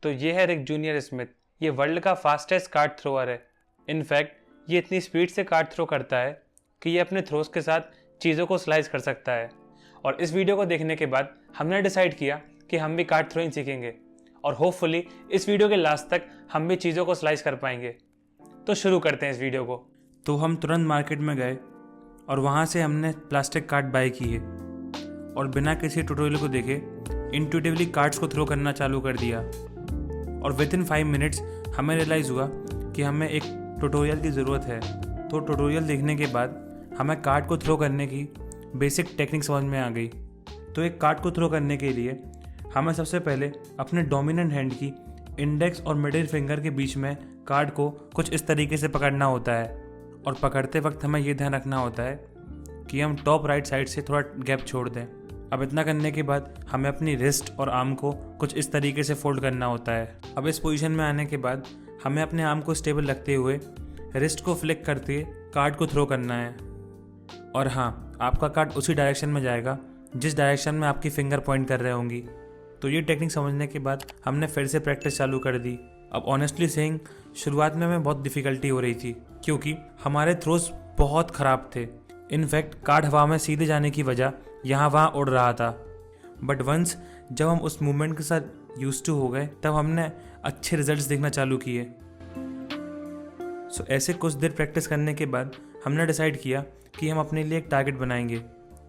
तो ये है रिक जूनियर स्मिथ। ये वर्ल्ड का फास्टेस्ट कार्ड थ्रोअर है। इनफैक्ट ये इतनी स्पीड से कार्ड थ्रो करता है कि ये अपने थ्रोस के साथ चीज़ों को स्लाइस कर सकता है। और इस वीडियो को देखने के बाद हमने डिसाइड किया कि हम भी कार्ड थ्रोइंग सीखेंगे और होपफुली इस वीडियो के लास्ट तक हम भी चीज़ों को स्लाइस कर पाएंगे। तो शुरू करते हैं इस वीडियो को। तो हम तुरंत मार्केट में गए और वहाँ से हमने प्लास्टिक कार्ड बाय किए और बिना किसी ट्यूटोरियल को देखे इंट्यूटिवली कार्ड्स को थ्रो करना चालू कर दिया। और विद इन 5 मिनट्स हमें रियलाइज़ हुआ कि हमें एक ट्यूटोरियल की ज़रूरत है। तो ट्यूटोरियल देखने के बाद हमें कार्ड को थ्रो करने की बेसिक टेक्निक समझ में आ गई। तो एक कार्ड को थ्रो करने के लिए हमें सबसे पहले अपने डोमिनेंट हैंड की इंडेक्स और मिडिल फिंगर के बीच में कार्ड को कुछ इस तरीके से पकड़ना होता है। और पकड़ते वक्त हमें ये ध्यान रखना होता है कि हम टॉप राइट साइड से थोड़ा गैप छोड़ दें। अब इतना करने के बाद हमें अपनी रिस्ट और आर्म को कुछ इस तरीके से फोल्ड करना होता है। अब इस पोजीशन में आने के बाद हमें अपने आर्म को स्टेबल रखते हुए रिस्ट को फ्लिक करते कार्ड को थ्रो करना है। और हाँ, आपका कार्ड उसी डायरेक्शन में जाएगा जिस डायरेक्शन में आपकी फिंगर पॉइंट कर रहे होंगी। तो ये टेक्निक समझने के बाद हमने फिर से प्रैक्टिस चालू कर दी। अब ऑनेस्टली सेइंग शुरुआत में हमें बहुत डिफ़िकल्टी हो रही थी क्योंकि हमारे थ्रोस बहुत ख़राब थे। इनफैक्ट कार्ड हवा में सीधे जाने की वजह यहाँ वहाँ उड़ रहा था। बट वंस जब हम उस मूवमेंट के साथ यूज्ड टू हो गए तब हमने अच्छे रिजल्ट्स देखना चालू किए। सो ऐसे कुछ देर प्रैक्टिस करने के बाद हमने डिसाइड किया कि हम अपने लिए एक टारगेट बनाएंगे।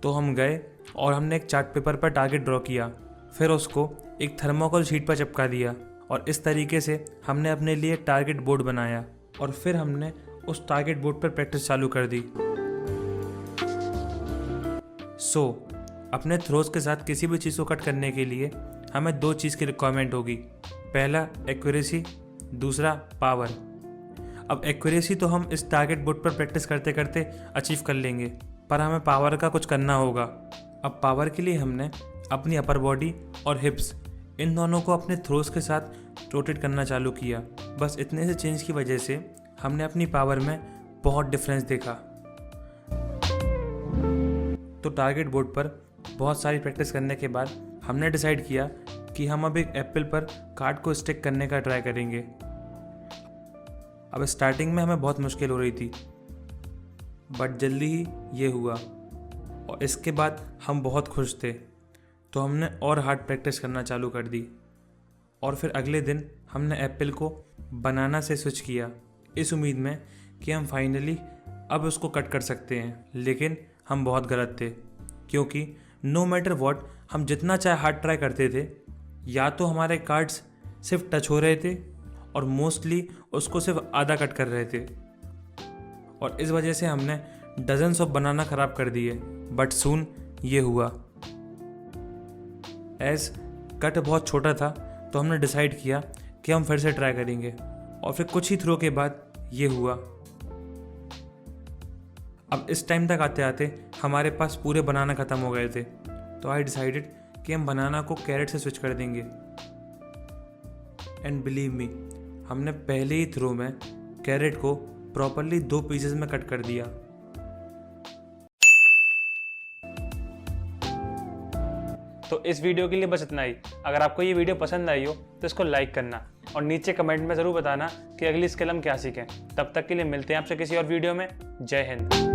तो हम गए और हमने एक चार्ट पेपर पर टारगेट ड्रॉ किया, फिर उसको एक थर्मोकोल शीट पर चिपका दिया और इस तरीके से हमने अपने लिए टारगेट बोर्ड बनाया। और फिर हमने उस टारगेट बोर्ड पर प्रैक्टिस चालू कर दी। सो अपने थ्रोस के साथ किसी भी चीज़ को कट करने के लिए हमें 2 चीज़ की रिक्वायरमेंट होगी। पहला एक्यूरेसी, दूसरा पावर। अब एक्यूरेसी तो हम इस टारगेट बोर्ड पर प्रैक्टिस करते करते अचीव कर लेंगे, पर हमें पावर का कुछ करना होगा। अब पावर के लिए हमने अपनी अपर बॉडी और हिप्स इन दोनों को अपने थ्रोस के साथ रोटेट करना चालू किया। बस इतने से चेंज की वजह से हमने अपनी पावर में बहुत डिफरेंस देखा। तो टारगेट बोर्ड पर बहुत सारी प्रैक्टिस करने के बाद हमने डिसाइड किया कि हम अब एक एप्पल पर कार्ड को स्टिक करने का ट्राई करेंगे। अब स्टार्टिंग में हमें बहुत मुश्किल हो रही थी, बट जल्दी ही ये हुआ और इसके बाद हम बहुत खुश थे। तो हमने और हार्ड प्रैक्टिस करना चालू कर दी और फिर अगले दिन हमने एप्पल को बनाना से स्विच किया इस उम्मीद में कि हम फाइनली अब उसको कट कर सकते हैं। लेकिन हम बहुत गलत थे क्योंकि नो मैटर व्हाट हम जितना चाहे हार्ड ट्राई करते थे, या तो हमारे कार्ड्स सिर्फ टच हो रहे थे और मोस्टली उसको सिर्फ आधा कट कर रहे थे। और इस वजह से हमने डजन्स ऑफ बनाना ख़राब कर दिए। बट सून ये हुआ। एज कट बहुत छोटा था तो हमने डिसाइड किया कि हम फिर से ट्राई करेंगे। और फिर कुछ ही थ्रो के बाद ये हुआ। अब इस टाइम तक आते आते हमारे पास पूरे बनाना ख़त्म हो गए थे। तो आई डिसाइडेड कि हम बनाना को कैरेट से स्विच कर देंगे। एंड बिलीव मी, हमने पहले ही थ्रो में कैरेट को प्रॉपरली 2 पीसेस में कट कर दिया। तो इस वीडियो के लिए बस इतना ही। अगर आपको ये वीडियो पसंद आई हो तो इसको लाइक करना और नीचे कमेंट में ज़रूर बताना कि अगली स्किल हम क्या सीखें। तब तक के लिए मिलते हैं आपसे किसी और वीडियो में। जय हिंद।